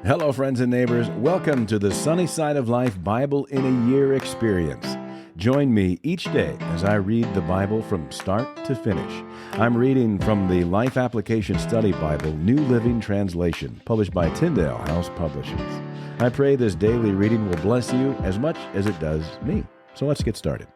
Hello, friends and neighbors. Welcome to the Sunny Side of Life Bible in a Year experience. Join me each day as I read the Bible from start to finish. I'm reading from the Life Application Study Bible, New Living Translation, published by Tyndale House Publishers. I pray this daily reading will bless you as much as it does me. So let's get started.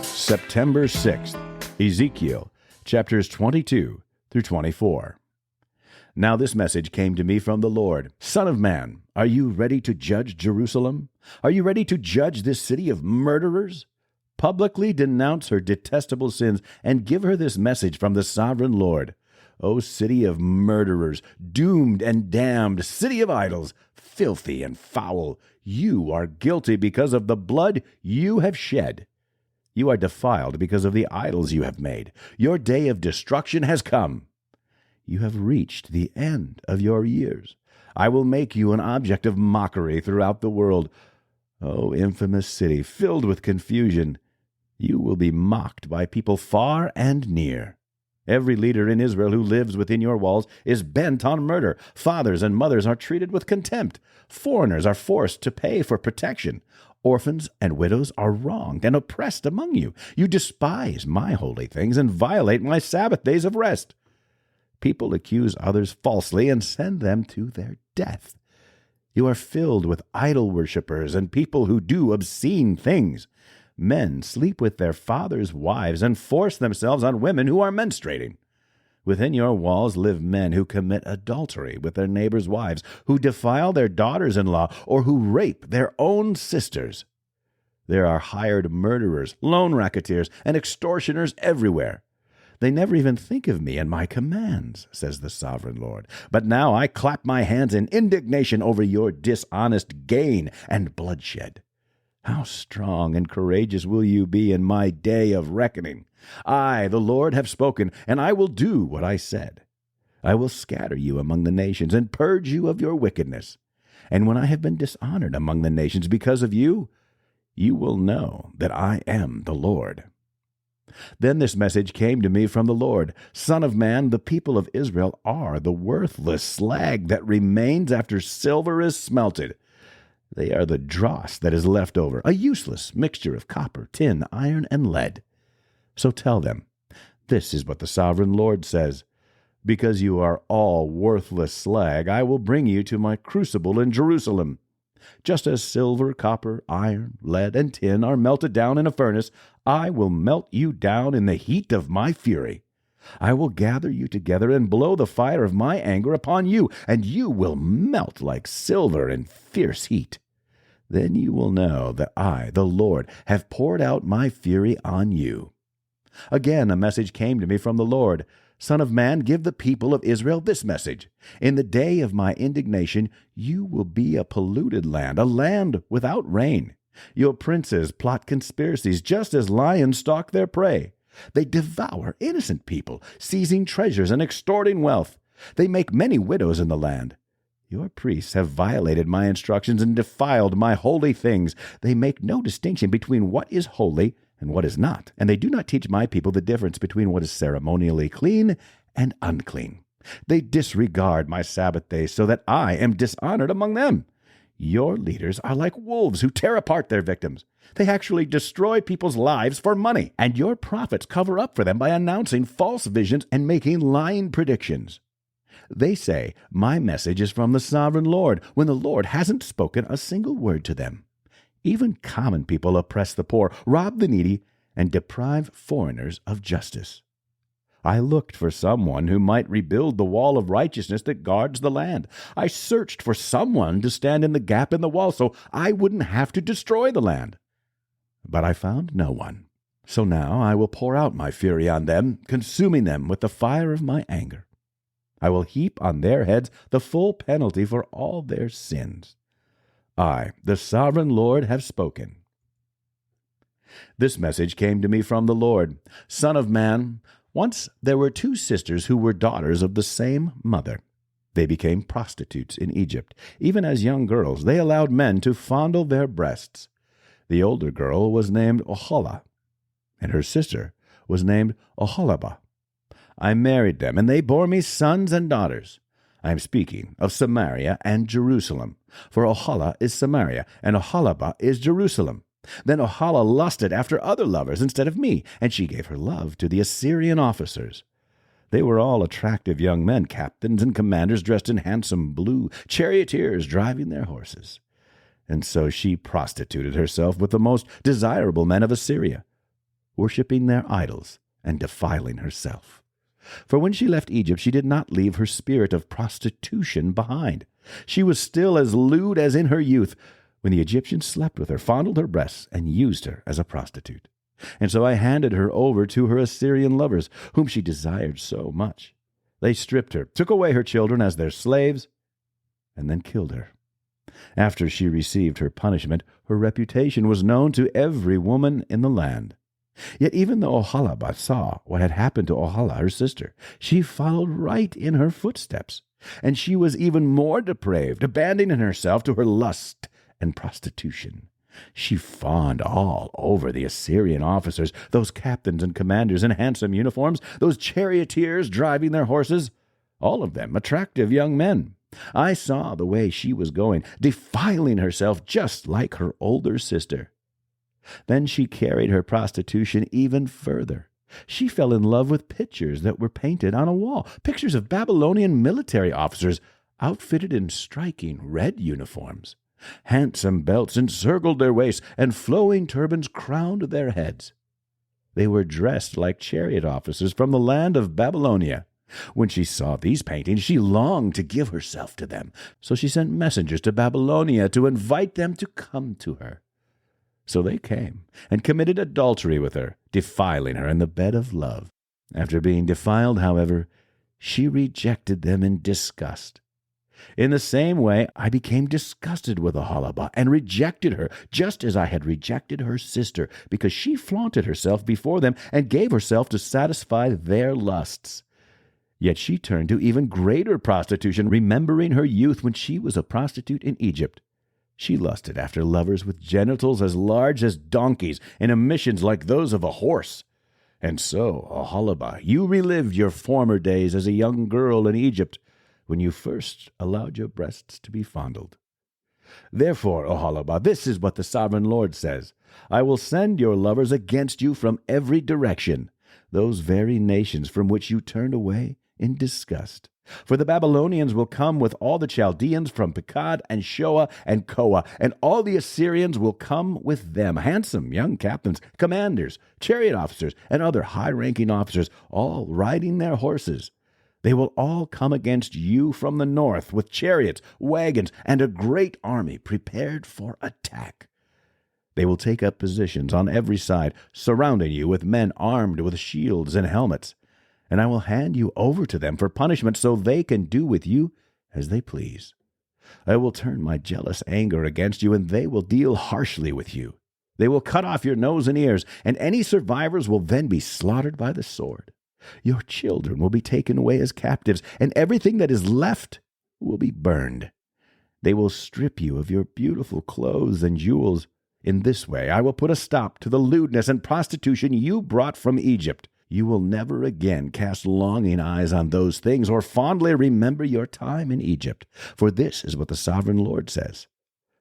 September 6th, Ezekiel, chapters 22 through 24. Now this message came to me from the Lord. Son of man, are you ready to judge Jerusalem? Are you ready to judge this city of murderers? Publicly denounce her detestable sins and give her this message from the sovereign Lord. O city of murderers, doomed and damned, city of idols, filthy and foul, you are guilty because of the blood you have shed. You are defiled because of the idols you have made. Your day of destruction has come. You have reached the end of your years. I will make you an object of mockery throughout the world. O infamous city, filled with confusion, you will be mocked by people far and near. Every leader in Israel who lives within your walls is bent on murder. Fathers and mothers are treated with contempt. Foreigners are forced to pay for protection. Orphans and widows are wronged and oppressed among you. You despise my holy things and violate my Sabbath days of rest. People accuse others falsely and send them to their death. You are filled with idol worshippers and people who do obscene things. Men sleep with their fathers' wives and force themselves on women who are menstruating. Within your walls live men who commit adultery with their neighbors' wives, who defile their daughters-in-law, or who rape their own sisters. There are hired murderers, loan racketeers, and extortioners everywhere. They never even think of me and my commands, says the sovereign Lord. But now I clap my hands in indignation over your dishonest gain and bloodshed. How strong and courageous will you be in my day of reckoning? I, the Lord, have spoken, and I will do what I said. I will scatter you among the nations and purge you of your wickedness. And when I have been dishonored among the nations because of you, you will know that I am the Lord. Then this message came to me from the Lord. Son of man, the people of Israel are the worthless slag that remains after silver is smelted. They are the dross that is left over, a useless mixture of copper, tin, iron, and lead. So tell them, this is what the sovereign Lord says. Because you are all worthless slag, I will bring you to my crucible in Jerusalem. Just as silver, copper, iron, lead, and tin are melted down in a furnace, I will melt you down in the heat of my fury. I will gather you together and blow the fire of my anger upon you, and you will melt like silver in fierce heat. Then you will know that I, the Lord, have poured out my fury on you. Again a message came to me from the Lord. Son of man, give the people of Israel this message. In the day of my indignation, you will be a polluted land, a land without rain. Your princes plot conspiracies just as lions stalk their prey. They devour innocent people, seizing treasures and extorting wealth. They make many widows in the land. Your priests have violated my instructions and defiled my holy things. They make no distinction between what is holy and what is not, and they do not teach my people the difference between what is ceremonially clean and unclean. They disregard my Sabbath days so that I am dishonored among them. Your leaders are like wolves who tear apart their victims. They actually destroy people's lives for money, and your prophets cover up for them by announcing false visions and making lying predictions. They say, my message is from the sovereign Lord, when the Lord hasn't spoken a single word to them. Even common people oppress the poor, rob the needy, and deprive foreigners of justice. I looked for someone who might rebuild the wall of righteousness that guards the land. I searched for someone to stand in the gap in the wall so I wouldn't have to destroy the land. But I found no one. So now I will pour out my fury on them, consuming them with the fire of my anger. I will heap on their heads the full penalty for all their sins. I, the sovereign Lord, have spoken. This message came to me from the Lord. Son of man, once there were two sisters who were daughters of the same mother. They became prostitutes in Egypt. Even as young girls, they allowed men to fondle their breasts. The older girl was named Oholah, and her sister was named Oholibah. I married them, and they bore me sons and daughters. I am speaking of Samaria and Jerusalem. For Oholah is Samaria, and Oholibah is Jerusalem. Then Oholah lusted after other lovers instead of me, and she gave her love to the Assyrian officers. They were all attractive young men, captains and commanders dressed in handsome blue, charioteers driving their horses. And so she prostituted herself with the most desirable men of Assyria, worshipping their idols and defiling herself. For when she left Egypt, she did not leave her spirit of prostitution behind. She was still as lewd as in her youth, when the Egyptians slept with her, fondled her breasts, and used her as a prostitute. And so I handed her over to her Assyrian lovers, whom she desired so much. They stripped her, took away her children as their slaves, and then killed her. After she received her punishment, her reputation was known to every woman in the land. Yet even though Oholibah saw what had happened to Oholah, her sister, she followed right in her footsteps, and she was even more depraved, abandoning herself to her lust and prostitution. She fawned all over the Assyrian officers, those captains and commanders in handsome uniforms, those charioteers driving their horses, all of them attractive young men. I saw the way she was going, defiling herself just like her older sister. Then she carried her prostitution even further. She fell in love with pictures that were painted on a wall, pictures of Babylonian military officers outfitted in striking red uniforms. Handsome belts encircled their waists, and flowing turbans crowned their heads. They were dressed like chariot officers from the land of Babylonia. When she saw these paintings, she longed to give herself to them. So she sent messengers to Babylonia to invite them to come to her. So they came and committed adultery with her, defiling her in the bed of love. After being defiled, however, she rejected them in disgust. In the same way, I became disgusted with Oholibah and rejected her, just as I had rejected her sister, because she flaunted herself before them and gave herself to satisfy their lusts. Yet she turned to even greater prostitution, remembering her youth when she was a prostitute in Egypt. She lusted after lovers with genitals as large as donkeys and emissions like those of a horse. And so, Oholibah, you relived your former days as a young girl in Egypt, when you first allowed your breasts to be fondled. Therefore, Oholibah, this is what the sovereign Lord says: I will send your lovers against you from every direction, those very nations from which you turned away in disgust. For the Babylonians will come with all the Chaldeans from Pekod and Shoa and Koa, and all the Assyrians will come with them, handsome young captains, commanders, chariot officers, and other high-ranking officers, all riding their horses. They will all come against you from the north with chariots, wagons, and a great army prepared for attack. They will take up positions on every side, surrounding you with men armed with shields and helmets. And I will hand you over to them for punishment, so they can do with you as they please. I will turn my jealous anger against you, and they will deal harshly with you. They will cut off your nose and ears, and any survivors will then be slaughtered by the sword. Your children will be taken away as captives, and everything that is left will be burned. They will strip you of your beautiful clothes and jewels. In this way I will put a stop to the lewdness and prostitution you brought from Egypt. You will never again cast longing eyes on those things or fondly remember your time in Egypt. For this is what the sovereign Lord says: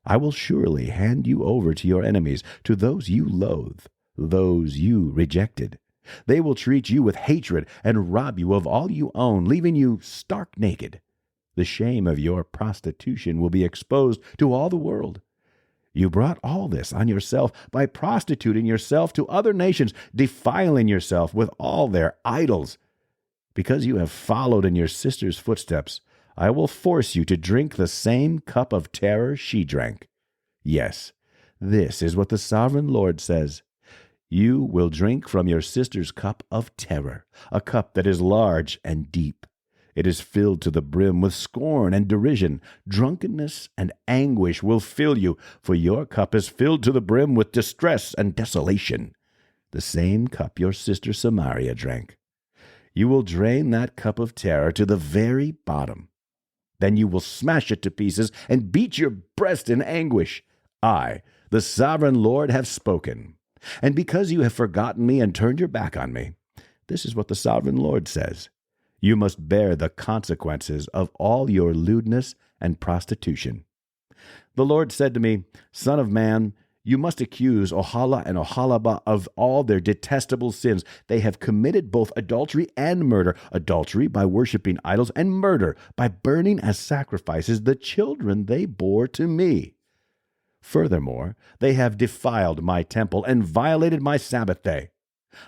I will surely hand you over to your enemies, to those you loathe, those you rejected. They will treat you with hatred and rob you of all you own, leaving you stark naked. The shame of your prostitution will be exposed to all the world. You brought all this on yourself by prostituting yourself to other nations, defiling yourself with all their idols. Because you have followed in your sister's footsteps, I will force you to drink the same cup of terror she drank. Yes, this is what the sovereign Lord says: you will drink from your sister's cup of terror, a cup that is large and deep. It is filled to the brim with scorn and derision. Drunkenness and anguish will fill you, for your cup is filled to the brim with distress and desolation, the same cup your sister Samaria drank. You will drain that cup of terror to the very bottom. Then you will smash it to pieces and beat your breast in anguish. I, the sovereign Lord, have spoken. And because you have forgotten me and turned your back on me, this is what the sovereign Lord says: You must bear the consequences of all your lewdness and prostitution. The Lord said to me, Son of man, you must accuse Oholah and Oholibah of all their detestable sins. They have committed both adultery and murder, adultery by worshiping idols, and murder by burning as sacrifices the children they bore to me. Furthermore, they have defiled my temple and violated my Sabbath day.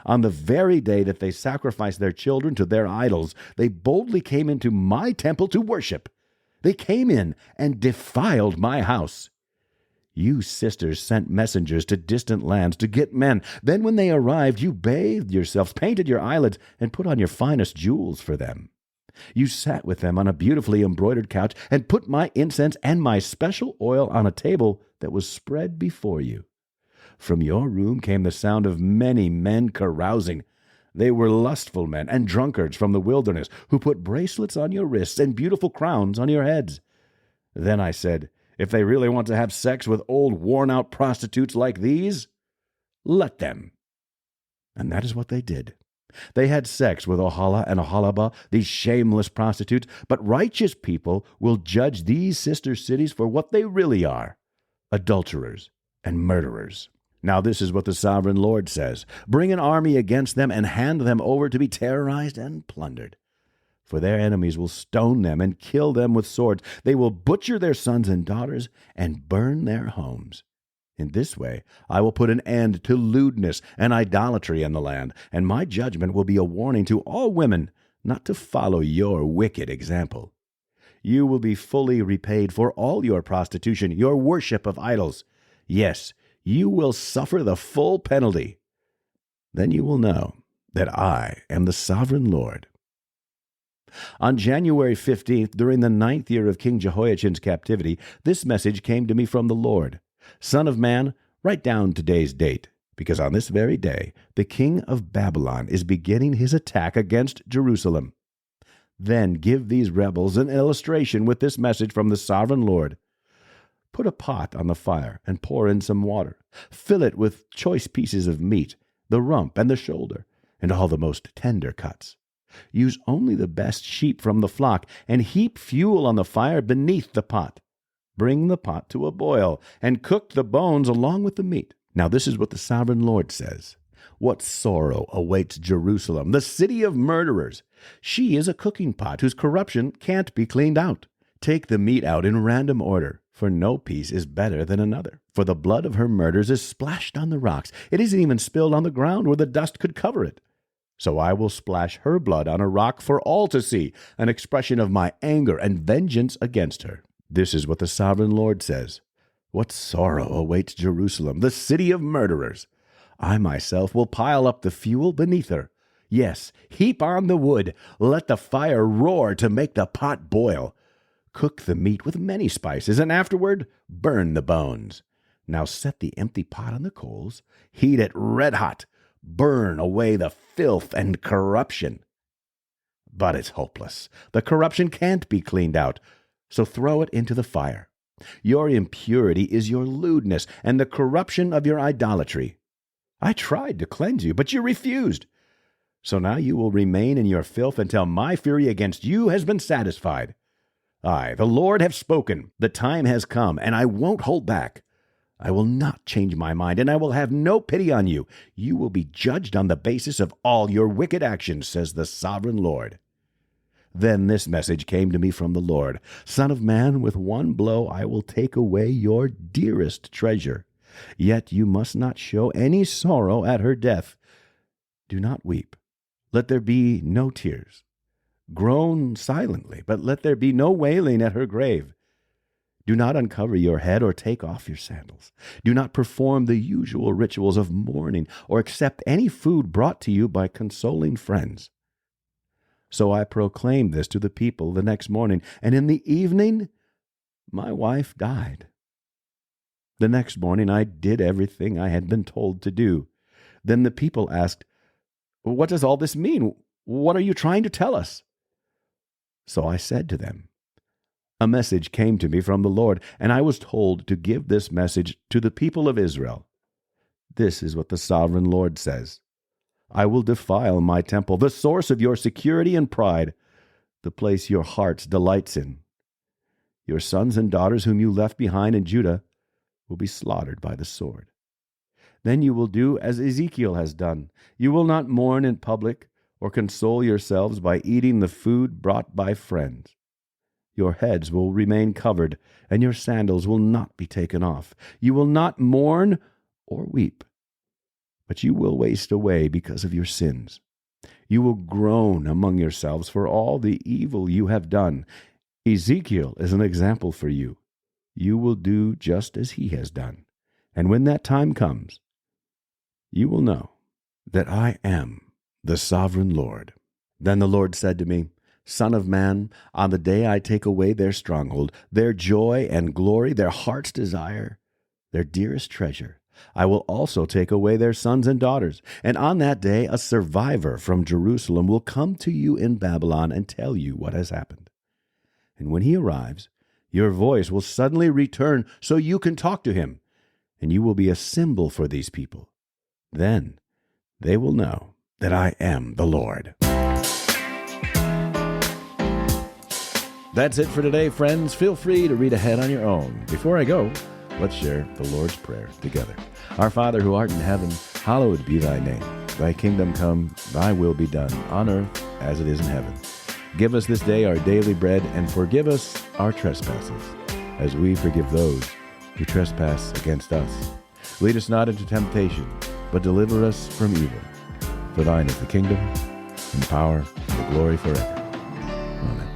On the very day that they sacrificed their children to their idols, they boldly came into my temple to worship. They came in and defiled my house. You sisters sent messengers to distant lands to get men. Then when they arrived, you bathed yourselves, painted your eyelids, and put on your finest jewels for them. You sat with them on a beautifully embroidered couch and put my incense and my special oil on a table that was spread before you. From your room came the sound of many men carousing. They were lustful men and drunkards from the wilderness, who put bracelets on your wrists and beautiful crowns on your heads. Then I said, if they really want to have sex with old worn-out prostitutes like these, let them. And that is what they did. They had sex with Oholah and Oholibah, these shameless prostitutes, but righteous people will judge these sister cities for what they really are, adulterers and murderers. Now this is what the sovereign Lord says. Bring an army against them and hand them over to be terrorized and plundered. For their enemies will stone them and kill them with swords. They will butcher their sons and daughters and burn their homes. In this way I will put an end to lewdness and idolatry in the land, and my judgment will be a warning to all women not to follow your wicked example. You will be fully repaid for all your prostitution, your worship of idols. Yes, you will suffer the full penalty. Then you will know that I am the sovereign Lord. On January 15th, during the 9th year of King Jehoiachin's captivity, this message came to me from the Lord. Son of man, write down today's date, because on this very day the king of Babylon is beginning his attack against Jerusalem. Then give these rebels an illustration with this message from the sovereign Lord. Put a pot on the fire and pour in some water. Fill it with choice pieces of meat, the rump and the shoulder, and all the most tender cuts. Use only the best sheep from the flock, and heap fuel on the fire beneath the pot. Bring the pot to a boil, and cook the bones along with the meat. Now this is what the sovereign Lord says. What sorrow awaits Jerusalem, the city of murderers! She is a cooking pot whose corruption can't be cleaned out. Take the meat out in random order, for no piece is better than another. For the blood of her murders is splashed on the rocks. It isn't even spilled on the ground where the dust could cover it. So I will splash her blood on a rock for all to see, an expression of my anger and vengeance against her. This is what the sovereign Lord says. What sorrow awaits Jerusalem, the city of murderers! I myself will pile up the fuel beneath her. Yes, heap on the wood. Let the fire roar to make the pot boil. Cook the meat with many spices, and afterward burn the bones. Now set the empty pot on the coals. Heat it red hot. Burn away the filth and corruption. But it's hopeless. The corruption can't be cleaned out, so throw it into the fire. Your impurity is your lewdness and the corruption of your idolatry. I tried to cleanse you, but you refused. So now you will remain in your filth until my fury against you has been satisfied. I, the Lord, have spoken. The time has come, and I won't hold back. I will not change my mind, and I will have no pity on you. You will be judged on the basis of all your wicked actions, says the sovereign Lord. Then this message came to me from the Lord. Son of man, with one blow I will take away your dearest treasure. Yet you must not show any sorrow at her death. Do not weep. Let there be no tears. Groan silently, but let there be no wailing at her grave. Do not uncover your head or take off your sandals. Do not perform the usual rituals of mourning or accept any food brought to you by consoling friends. So I proclaimed this to the people the next morning, and in the evening my wife died. The next morning I did everything I had been told to do. Then the people asked, "What does all this mean? What are you trying to tell us?" So I said to them, "A message came to me from the Lord, and I was told to give this message to the people of Israel. This is what the sovereign Lord says. I will defile my temple, the source of your security and pride. the place your heart delights in. Your sons and daughters whom you left behind in Judah will be slaughtered by the sword. Then you will do as Ezekiel has done. You will not mourn in public or console yourselves by eating the food brought by friends. Your heads will remain covered, and your sandals will not be taken off. You will not mourn or weep, but you will waste away because of your sins. You will groan among yourselves for all the evil you have done. Ezekiel is an example for you. You will do just as he has done. And when that time comes, you will know that I am the sovereign Lord. Then the Lord said to me, Son of man, on the day I take away their stronghold, their joy and glory, their heart's desire, their dearest treasure, I will also take away their sons and daughters. And on that day a survivor from Jerusalem will come to you in Babylon and tell you what has happened. And when he arrives, your voice will suddenly return so you can talk to him, and you will be a symbol for these people. Then they will know that I am the Lord. That's it for today, friends. Feel free to read ahead on your own. Before I go, let's share the Lord's Prayer together. Our Father who art in heaven, hallowed be thy name. Thy kingdom come, thy will be done, on earth as it is in heaven. Give us this day our daily bread, and forgive us our trespasses, as we forgive those who trespass against us. Lead us not into temptation, but deliver us from evil. For thine is the kingdom, and the power, and the glory forever. Amen.